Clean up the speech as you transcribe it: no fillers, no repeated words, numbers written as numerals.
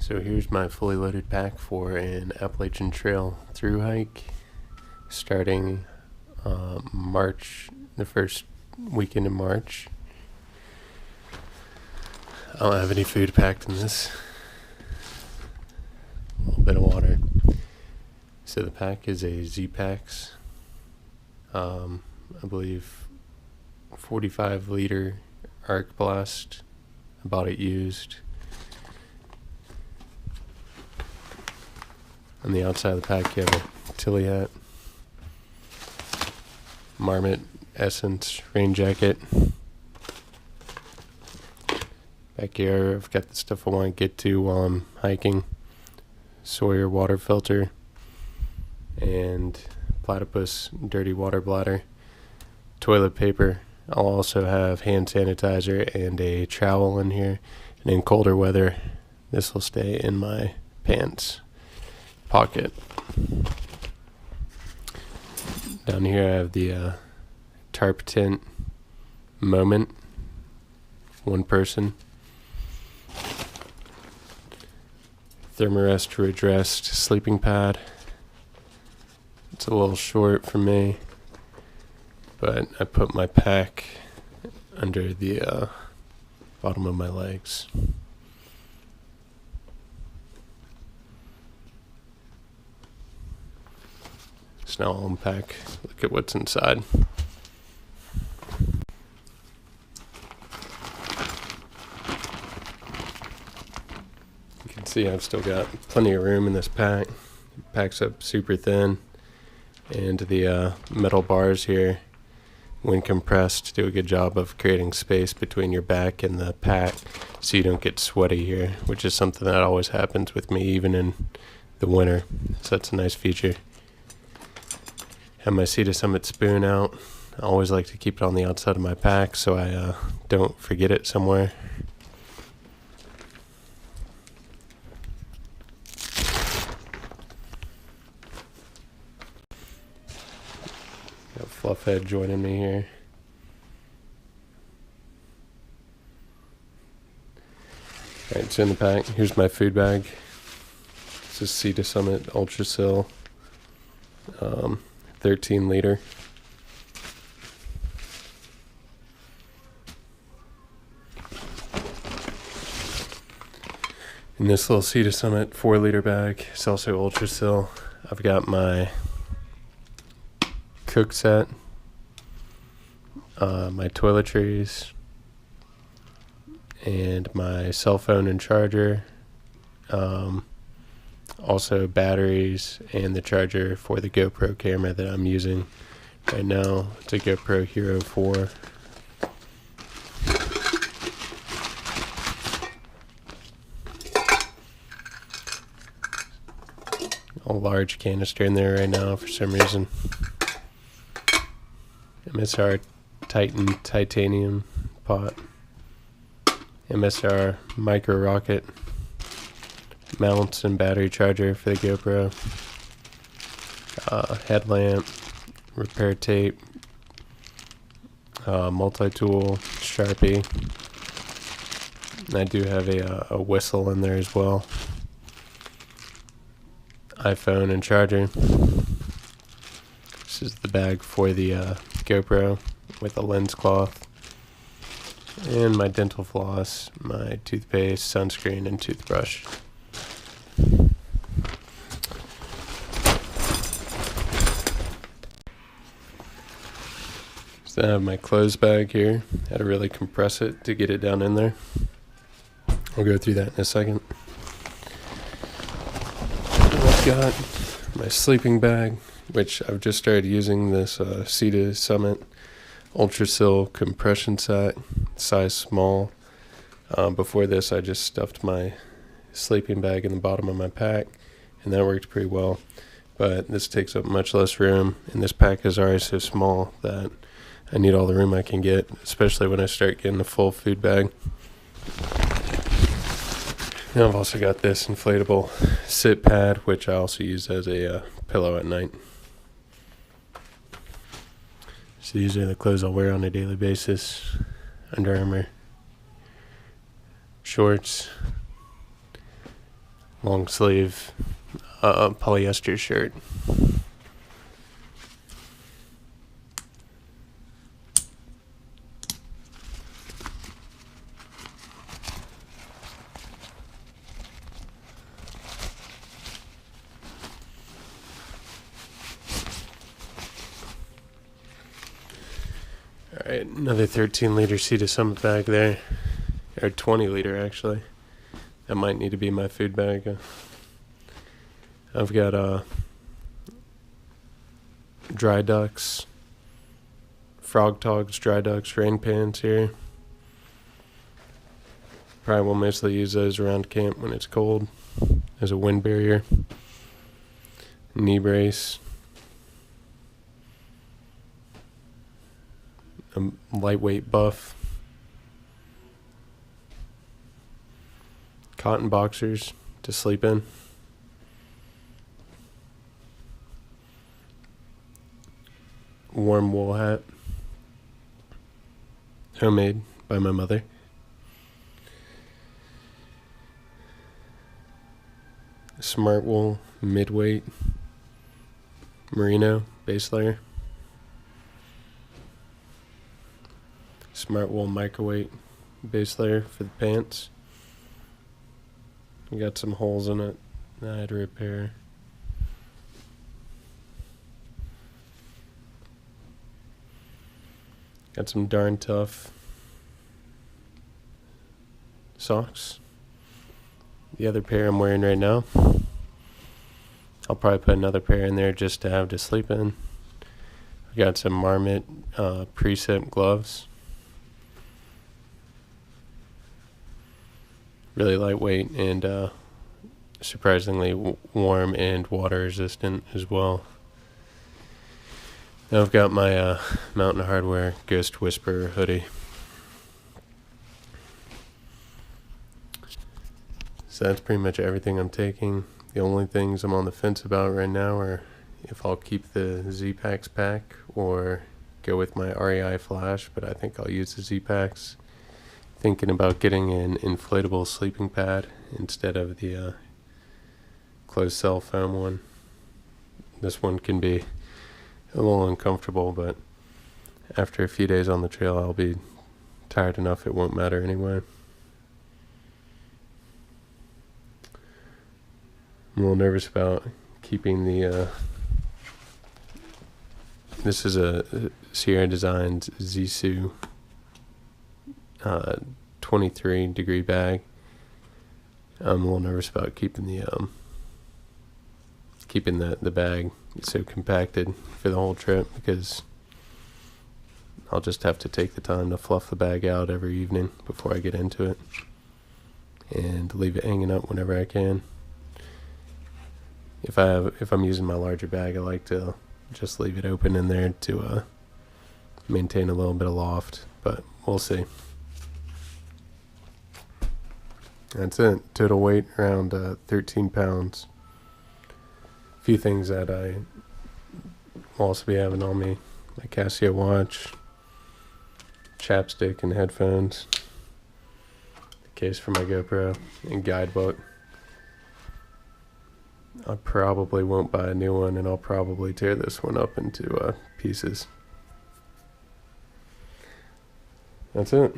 So here's my fully loaded pack for an Appalachian Trail Thru Hike starting the first weekend in March. I don't have any food packed in this. A little bit of water. So the pack is a Z-Packs, I believe 45 liter Arc Blast. I bought it used. On the outside of the pack, you have a Tilly hat, Marmot Essence rain jacket. Back here, I've got the stuff I want to get to while I'm hiking: Sawyer water filter and Platypus dirty water bladder, toilet paper. I'll also have hand sanitizer and a trowel in here. And in colder weather, this will stay in my pants pocket. Down here I have the tarp tent Moment, one person. Thermarest redressed sleeping pad. It's a little short for me, but I put my pack under the bottom of my legs. So now I'll unpack, look at what's inside. You can see I've still got plenty of room in this pack. It packs up super thin, and the metal bars here, when compressed, do a good job of creating space between your back and the pack so you don't get sweaty here, which is something that always happens with me even in the winter. So that's a nice feature. Have my Sea to Summit spoon out. I always like to keep it on the outside of my pack so I don't forget it somewhere. Got Fluffhead joining me here. Alright, it's in the pack. Here's my food bag. This is Sea to Summit Ultra Sil. 13 liter. In this little Sea to Summit 4 liter bag, it's also Ultra Sil. I've got my cook set, my toiletries, and my cell phone and charger. Also batteries and the charger for the GoPro camera that I'm using right now. It's a GoPro Hero 4. A large canister in there right now for some reason. MSR Titan titanium pot. MSR micro rocket mounts and battery charger for the GoPro. Headlamp, repair tape, multi-tool, Sharpie. And I do have a whistle in there as well. iPhone and charger. This is the bag for the GoPro with a lens cloth. And my dental floss, my toothpaste, sunscreen, and toothbrush. So I have my clothes bag here. Had to really compress it to get it down in there. I'll go through that in a second. I've got my sleeping bag, which I've just started using this Sea to Summit Ultra Sil compression set, size small. Before this, I just stuffed my sleeping bag in the bottom of my pack, and that worked pretty well. But this takes up much less room, and this pack is already so small that I need all the room I can get, especially when I start getting a full food bag. Now I've also got this inflatable sit pad, which I also use as a pillow at night. So these are the clothes I'll wear on a daily basis. Under Armour shorts, long sleeve polyester shirt. Alright, another 13-liter Sea Summit bag there. Or 20-liter, actually. That might need to be my food bag. I've got dry ducks, frog togs, dry ducks, rain pans here. Probably will mostly use those around camp when it's cold as a wind barrier. Knee brace. A lightweight buff. Cotton boxers to sleep in. Warm wool hat. Homemade by my mother. Smart wool midweight merino base layer. Smart wool microweight base layer for the pants. We got some holes in it that I had to repair. Got some darn tough socks. The other pair I'm wearing right now. I'll probably put another pair in there just to have to sleep in. We got some Marmot Precip gloves. Really lightweight and surprisingly warm and water resistant as well. Now I've got my Mountain Hardwear Ghost Whisperer hoodie. So that's pretty much everything I'm taking. The only things I'm on the fence about right now are if I'll keep the Z-Packs pack or go with my REI Flash, but I think I'll use the Z-Packs. Thinking about getting an inflatable sleeping pad instead of the closed cell foam one. This one can be a little uncomfortable, but after a few days on the trail I'll be tired enough it won't matter anyway. I'm a little nervous about keeping the this is a Sierra Designs Zissou 23 degree bag. I'm a little nervous about keeping the bag so compacted for the whole trip, because I'll just have to take the time to fluff the bag out every evening before I get into it and leave it hanging up whenever I can. If I'm using my larger bag, I like to just leave it open in there to maintain a little bit of loft, but we'll see. That's it. Total weight around 13 pounds. A few things that I will also be having on me: my Casio watch, chapstick and headphones, the case for my GoPro, and guidebook. I probably won't buy a new one, and I'll probably tear this one up into pieces. That's it.